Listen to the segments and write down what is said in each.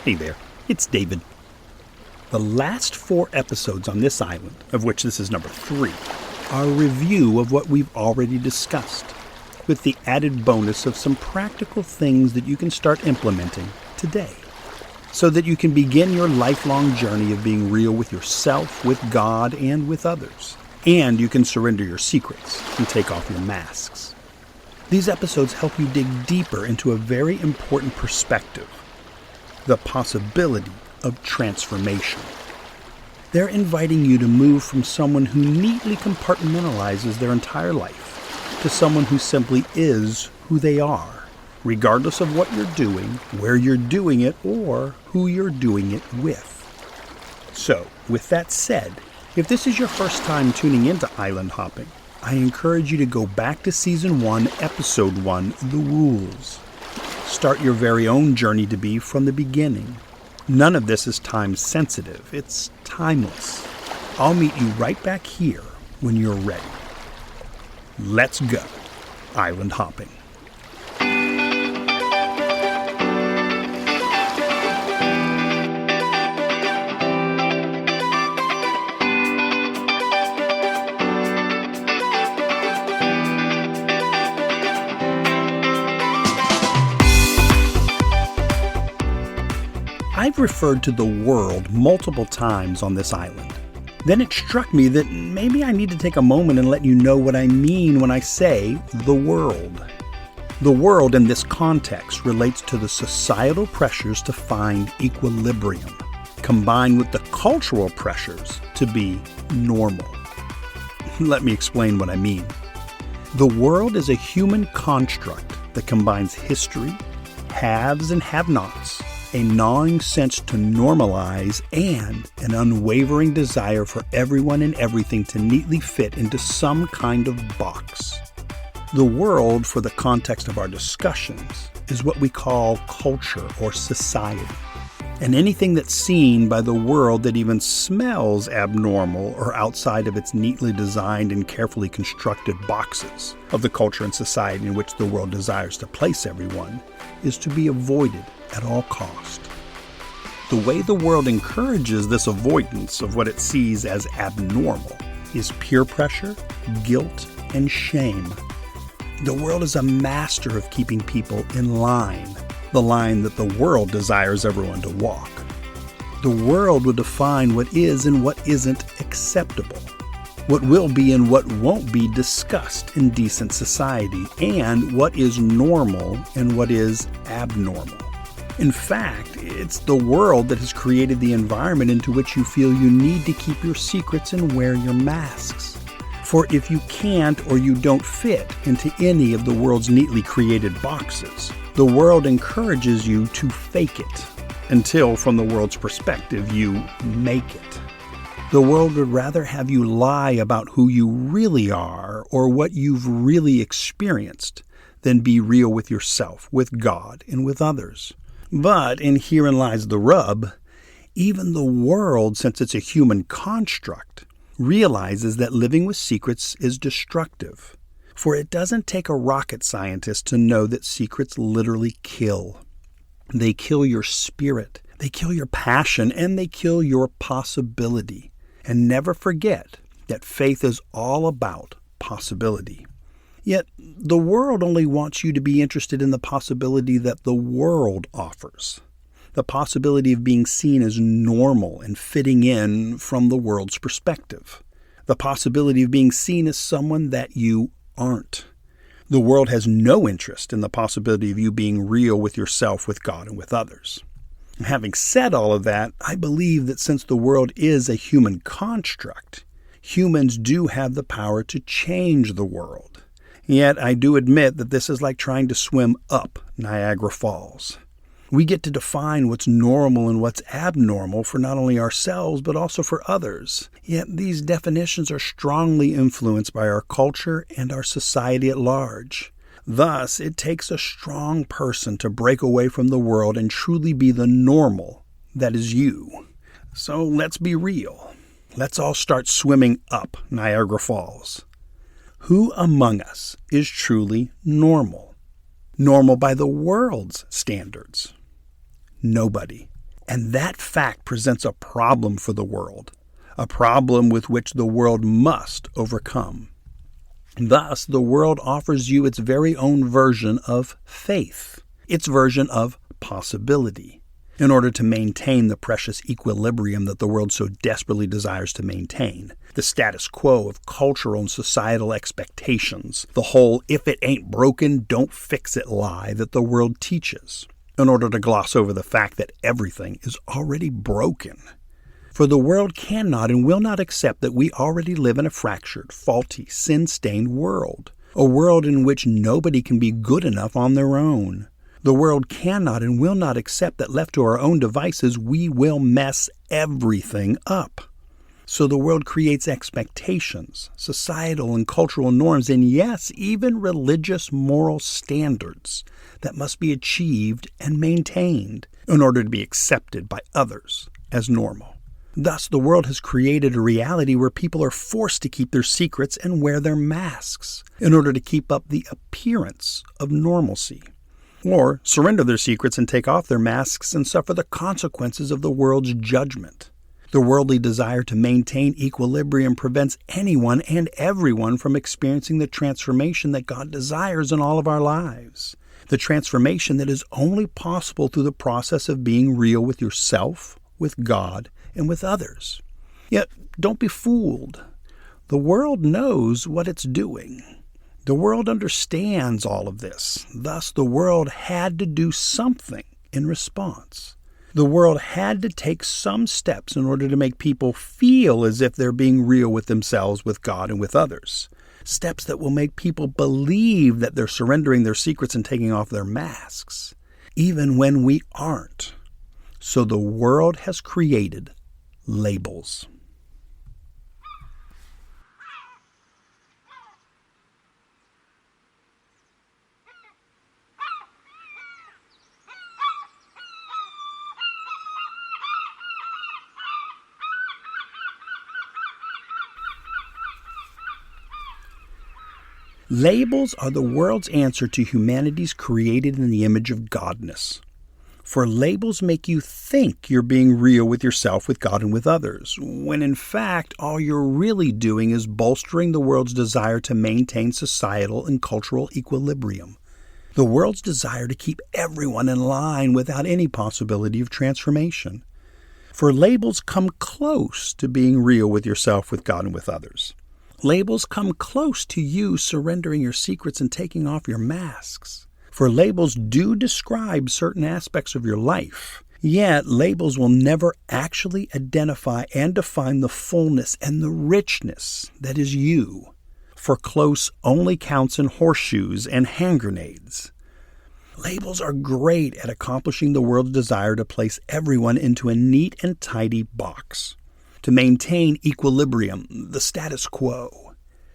Hey there, it's David. The last 4 episodes on this island, of which this is number 3, are a review of what we've already discussed, with the added bonus of some practical things that you can start implementing today, so that you can begin your lifelong journey of being real with yourself, with God, and with others. And you can surrender your secrets and take off your masks. These episodes help you dig deeper into a very important perspective: the possibility of transformation. They're inviting you to move from someone who neatly compartmentalizes their entire life to someone who simply is who they are, regardless of what you're doing, where you're doing it, or who you're doing it with. So, with that said, if this is your first time tuning into Island Hopping, I encourage you to go back to Season 1, Episode 1, The Rules. Start your very own journey to be from the beginning. None of this is time sensitive. It's timeless. I'll meet you right back here when you're ready. Let's go, Island Hopping. I've referred to the world multiple times on this island. Then it struck me that maybe I need to take a moment and let you know what I mean when I say the world. The world in this context relates to the societal pressures to find equilibrium, combined with the cultural pressures to be normal. Let me explain what I mean. The world is a human construct that combines history, haves and have-nots, a gnawing sense to normalize, and an unwavering desire for everyone and everything to neatly fit into some kind of box. The world, for the context of our discussions, is what we call culture or society. And anything that's seen by the world that even smells abnormal or outside of its neatly designed and carefully constructed boxes of the culture and society in which the world desires to place everyone is to be avoided at all cost. The way the world encourages this avoidance of what it sees as abnormal is peer pressure, guilt, and shame. The world is a master of keeping people in line, the line that the world desires everyone to walk. The world will define what is and what isn't acceptable, what will be and what won't be discussed in decent society, and what is normal and what is abnormal. In fact, it's the world that has created the environment into which you feel you need to keep your secrets and wear your masks. For if you can't or you don't fit into any of the world's neatly created boxes, the world encourages you to fake it until, from the world's perspective, you make it. The world would rather have you lie about who you really are or what you've really experienced than be real with yourself, with God, and with others. But, and herein lies the rub, even the world, since it's a human construct, realizes that living with secrets is destructive. For it doesn't take a rocket scientist to know that secrets literally kill. They kill your spirit, they kill your passion, and they kill your possibility. And never forget that faith is all about possibility. Yet, the world only wants you to be interested in the possibility that the world offers. The possibility of being seen as normal and fitting in from the world's perspective. The possibility of being seen as someone that you aren't. The world has no interest in the possibility of you being real with yourself, with God, and with others. Having said all of that, I believe that since the world is a human construct, humans do have the power to change the world. Yet I do admit that this is like trying to swim up Niagara Falls. We get to define what's normal and what's abnormal for not only ourselves, but also for others. Yet these definitions are strongly influenced by our culture and our society at large. Thus, it takes a strong person to break away from the world and truly be the normal that is you. So let's be real. Let's all start swimming up Niagara Falls. Who among us is truly normal? Normal by the world's standards? Nobody. And that fact presents a problem for the world, a problem with which the world must overcome. Thus, the world offers you its very own version of faith, its version of possibility, in order to maintain the precious equilibrium that the world so desperately desires to maintain, the status quo of cultural and societal expectations, the whole "if it ain't broken, don't fix it" lie that the world teaches, in order to gloss over the fact that everything is already broken. For the world cannot and will not accept that we already live in a fractured, faulty, sin-stained world, a world in which nobody can be good enough on their own. The world cannot and will not accept that left to our own devices, we will mess everything up. So the world creates expectations, societal and cultural norms, and yes, even religious moral standards that must be achieved and maintained in order to be accepted by others as normal. Thus, the world has created a reality where people are forced to keep their secrets and wear their masks in order to keep up the appearance of normalcy, or surrender their secrets and take off their masks and suffer the consequences of the world's judgment. The worldly desire to maintain equilibrium prevents anyone and everyone from experiencing the transformation that God desires in all of our lives, the transformation that is only possible through the process of being real with yourself, with God, and with others. Yet, don't be fooled. The world knows what it's doing. The world understands all of this. Thus, the world had to do something in response. The world had to take some steps in order to make people feel as if they're being real with themselves, with God, and with others. Steps that will make people believe that they're surrendering their secrets and taking off their masks, even when we aren't. So the world has created labels. Labels are the world's answer to humanity's created in the image of Godness. For labels make you think you're being real with yourself, with God, and with others, when in fact all you're really doing is bolstering the world's desire to maintain societal and cultural equilibrium. The world's desire to keep everyone in line without any possibility of transformation. For labels come close to being real with yourself, with God, and with others. Labels come close to you surrendering your secrets and taking off your masks. For labels do describe certain aspects of your life, yet labels will never actually identify and define the fullness and the richness that is you. For close only counts in horseshoes and hand grenades. Labels are great at accomplishing the world's desire to place everyone into a neat and tidy box, to maintain equilibrium, the status quo.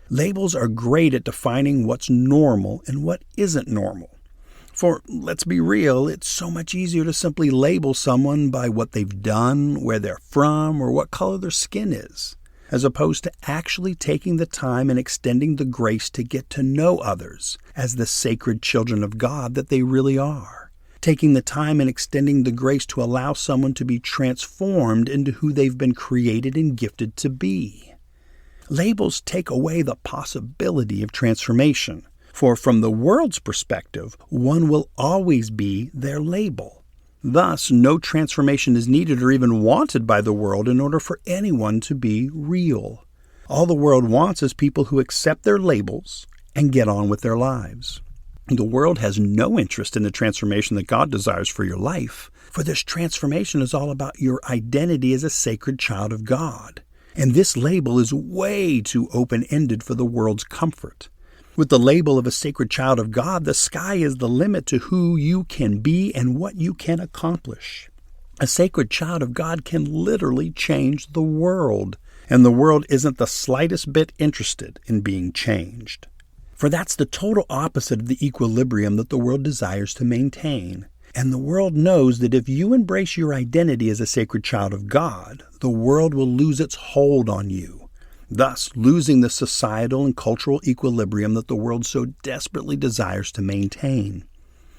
Labels are great at defining what's normal and what isn't normal. For, let's be real, it's so much easier to simply label someone by what they've done, where they're from, or what color their skin is, as opposed to actually taking the time and extending the grace to get to know others as the sacred children of God that they really are. Taking the time and extending the grace to allow someone to be transformed into who they've been created and gifted to be. Labels take away the possibility of transformation, for from the world's perspective, one will always be their label. Thus, no transformation is needed or even wanted by the world in order for anyone to be real. All the world wants is people who accept their labels and get on with their lives. The world has no interest in the transformation that God desires for your life, for this transformation is all about your identity as a sacred child of God. And this label is way too open-ended for the world's comfort. With the label of a sacred child of God, the sky is the limit to who you can be and what you can accomplish. A sacred child of God can literally change the world, and the world isn't the slightest bit interested in being changed. For that's the total opposite of the equilibrium that the world desires to maintain. And the world knows that if you embrace your identity as a sacred child of God, the world will lose its hold on you, thus losing the societal and cultural equilibrium that the world so desperately desires to maintain.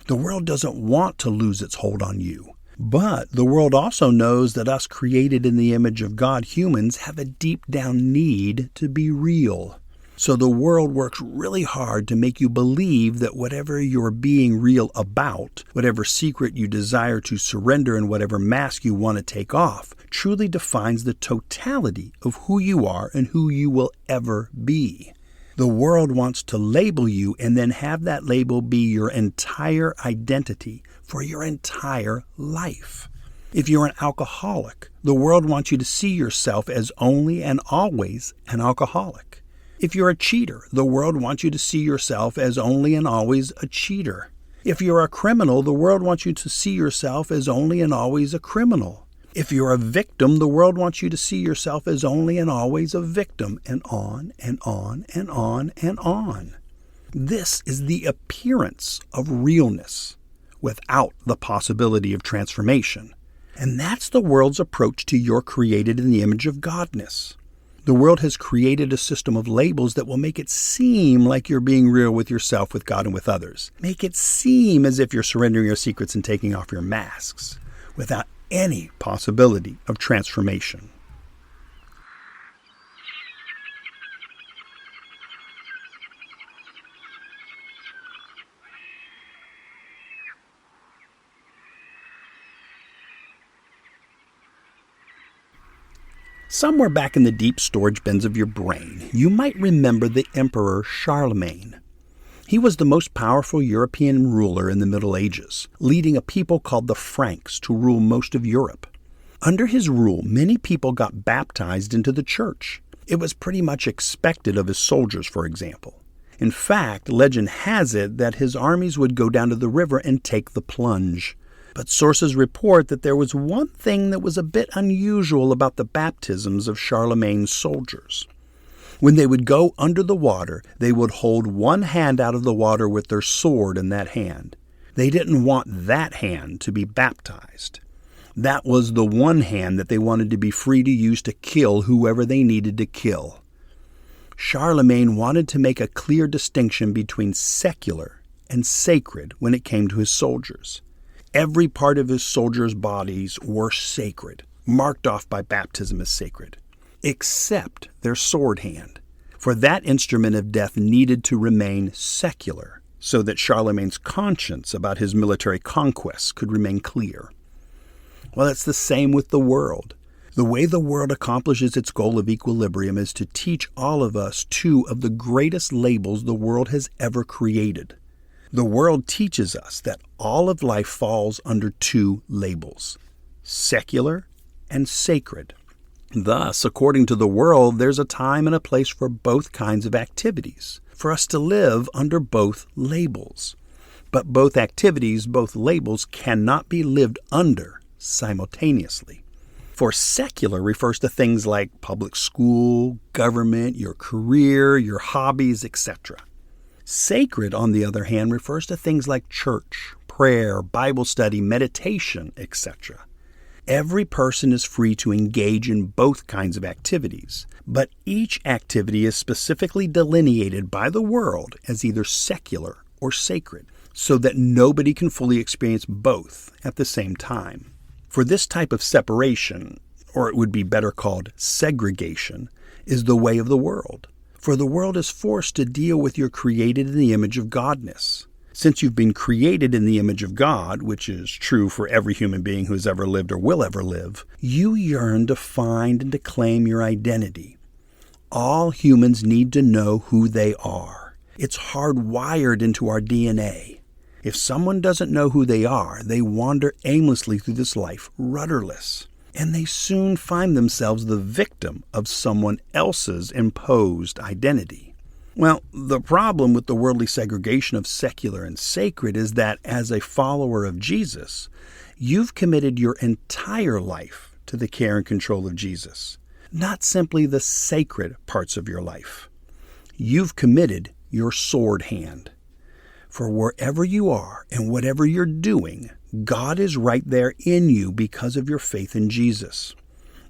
The world doesn't want to lose its hold on you, But the world also knows that us created in the image of God humans have a deep down need to be real. So the world works really hard to make you believe that whatever you're being real about, whatever secret you desire to surrender and whatever mask you want to take off, truly defines the totality of who you are and who you will ever be. The world wants to label you and then have that label be your entire identity for your entire life. If you're an alcoholic, the world wants you to see yourself as only and always an alcoholic. If you're a cheater, the world wants you to see yourself as only and always a cheater. If you're a criminal, the world wants you to see yourself as only and always a criminal. If you're a victim, the world wants you to see yourself as only and always a victim, and on and on and on and on. This is the appearance of realness without the possibility of transformation. And that's the world's approach to your created in the image of Godness. The world has created a system of labels that will make it seem like you're being real with yourself, with God, and with others. Make it seem as if you're surrendering your secrets and taking off your masks, without any possibility of transformation. Somewhere back in the deep storage bins of your brain, you might remember the Emperor Charlemagne. He was the most powerful European ruler in the Middle Ages, leading a people called the Franks to rule most of Europe. Under his rule, many people got baptized into the church. It was pretty much expected of his soldiers, for example. In fact, legend has it that his armies would go down to the river and take the plunge. But sources report that there was one thing that was a bit unusual about the baptisms of Charlemagne's soldiers. When they would go under the water, they would hold one hand out of the water with their sword in that hand. They didn't want that hand to be baptized. That was the one hand that they wanted to be free to use to kill whoever they needed to kill. Charlemagne wanted to make a clear distinction between secular and sacred when it came to his soldiers. Every part of his soldiers' bodies were sacred, marked off by baptism as sacred, except their sword hand, for that instrument of death needed to remain secular, so that Charlemagne's conscience about his military conquests could remain clear. Well, it's the same with the world. The way the world accomplishes its goal of equilibrium is to teach all of us two of the greatest labels the world has ever created. The world teaches us that all of life falls under two labels, secular and sacred. Thus, according to the world, there's a time and a place for both kinds of activities, for us to live under both labels. But both activities, both labels, cannot be lived under simultaneously. For secular refers to things like public school, government, your career, your hobbies, etc. Sacred, on the other hand, refers to things like church, prayer, Bible study, meditation, etc. Every person is free to engage in both kinds of activities, but each activity is specifically delineated by the world as either secular or sacred, so that nobody can fully experience both at the same time. For this type of separation, or it would be better called segregation, is the way of the world. For the world is forced to deal with your created in the image of Godness. Since you've been created in the image of God, which is true for every human being who has ever lived or will ever live, you yearn to find and to claim your identity. All humans need to know who they are. It's hardwired into our DNA. If someone doesn't know who they are, they wander aimlessly through this life, rudderless. And they soon find themselves the victim of someone else's imposed identity. Well, the problem with the worldly segregation of secular and sacred is that as a follower of Jesus, you've committed your entire life to the care and control of Jesus, not simply the sacred parts of your life. You've committed your sword hand. For wherever you are and whatever you're doing, God is right there in you because of your faith in Jesus.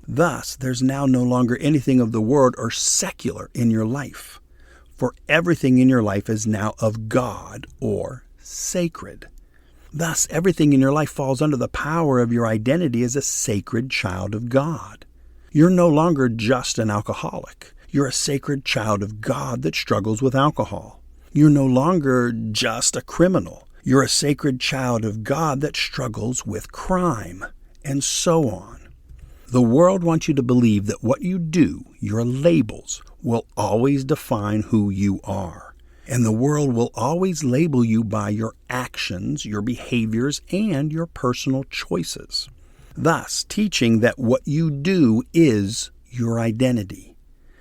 Thus, there's now no longer anything of the world or secular in your life, for everything in your life is now of God or sacred. Thus, everything in your life falls under the power of your identity as a sacred child of God. You're no longer just an alcoholic. You're a sacred child of God that struggles with alcohol. You're no longer just a criminal. You're a sacred child of God that struggles with crime, and so on. The world wants you to believe that what you do, your labels, will always define who you are. And the world will always label you by your actions, your behaviors, and your personal choices. Thus, teaching that what you do is your identity.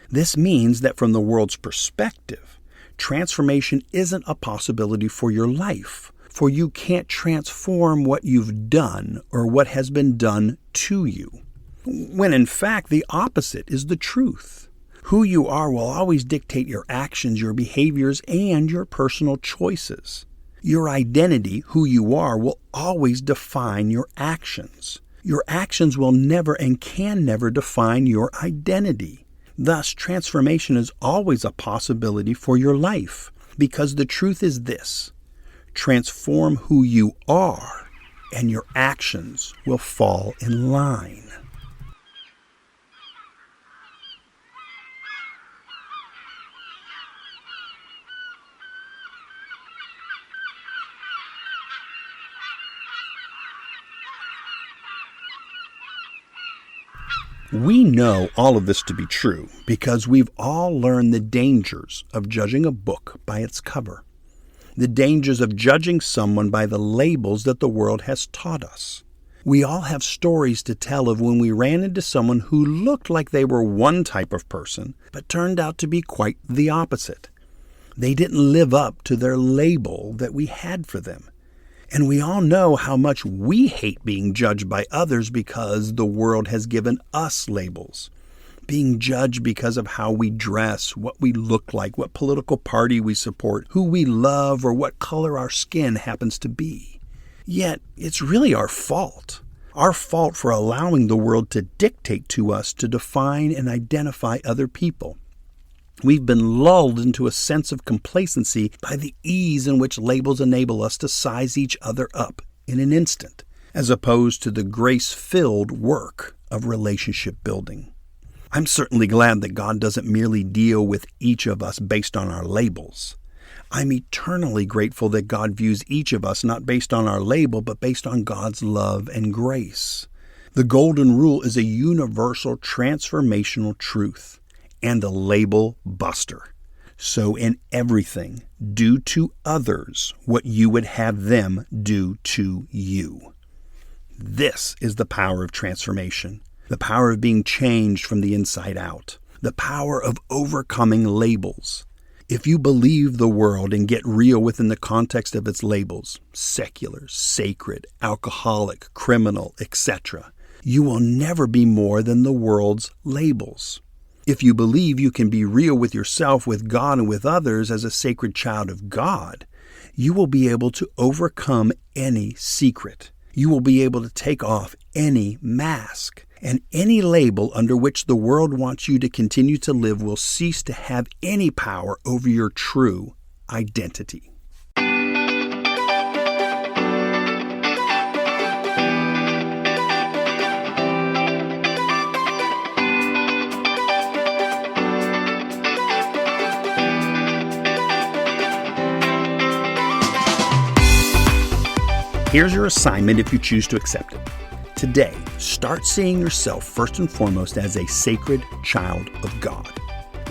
This means that from the world's perspective, transformation isn't a possibility for your life, for you can't transform what you've done or what has been done to you. When in fact the opposite is the truth. Who you are will always dictate your actions, your behaviors, and your personal choices. Your identity, who you are, will always define your actions. Your actions will never and can never define your identity. Thus, transformation is always a possibility for your life, because the truth is this: transform who you are, and your actions will fall in line. We know all of this to be true because we've all learned the dangers of judging a book by its cover, the dangers of judging someone by the labels that the world has taught us. We all have stories to tell of when we ran into someone who looked like they were one type of person, but turned out to be quite the opposite. They didn't live up to their label that we had for them. And we all know how much we hate being judged by others because the world has given us labels. Being judged because of how we dress, what we look like, what political party we support, who we love, or what color our skin happens to be. Yet, it's really our fault. Our fault for allowing the world to dictate to us to define and identify other people. We've been lulled into a sense of complacency by the ease in which labels enable us to size each other up in an instant, as opposed to the grace-filled work of relationship building. I'm certainly glad that God doesn't merely deal with each of us based on our labels. I'm eternally grateful that God views each of us not based on our label, but based on God's love and grace. The Golden Rule is a universal transformational truth and a label buster. So in everything, do to others what you would have them do to you. This is the power of transformation, the power of being changed from the inside out, the power of overcoming labels. If you believe the world and get real within the context of its labels, secular, sacred, alcoholic, criminal, etc., you will never be more than the world's labels. If you believe you can be real with yourself, with God, and with others as a sacred child of God, you will be able to overcome any secret. You will be able to take off any mask, and any label under which the world wants you to continue to live will cease to have any power over your true identity. Here's your assignment if you choose to accept it. Today, start seeing yourself first and foremost as a sacred child of God.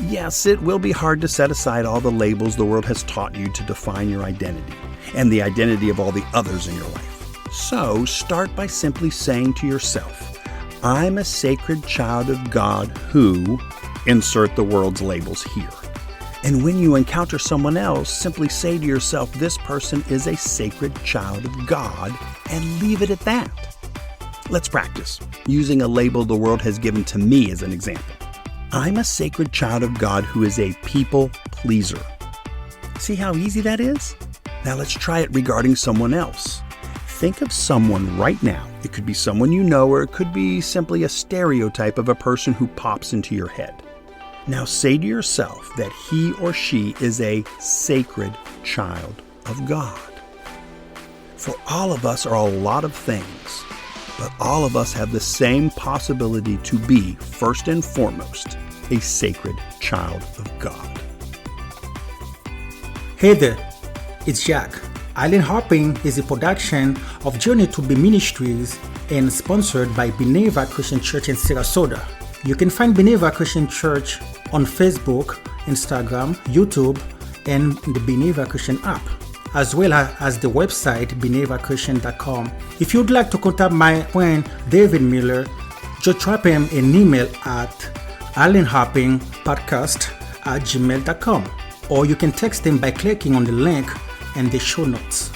Yes, it will be hard to set aside all the labels the world has taught you to define your identity and the identity of all the others in your life. So, start by simply saying to yourself, I'm a sacred child of God who, insert the world's labels here. And when you encounter someone else, simply say to yourself, this person is a sacred child of God, and leave it at that. Let's practice, using a label the world has given to me as an example. I'm a sacred child of God who is a people pleaser. See how easy that is? Now let's try it regarding someone else. Think of someone right now. It could be someone you know, or it could be simply a stereotype of a person who pops into your head. Now say to yourself that he or she is a sacred child of God. For all of us are a lot of things, but all of us have the same possibility to be, first and foremost, a sacred child of God. Hey there, it's Jack. Island Hopping is a production of Journey to Be Ministries and sponsored by Beneva Christian Church in Sarasota. You can find Beneva Christian Church on Facebook, Instagram, YouTube, and the Beneva Christian app, as well as the website benevachristian.com. If you'd like to contact my friend David Miller, just drop him an email at islandhoppingpodcast@gmail.com, or you can text him by clicking on the link in the show notes.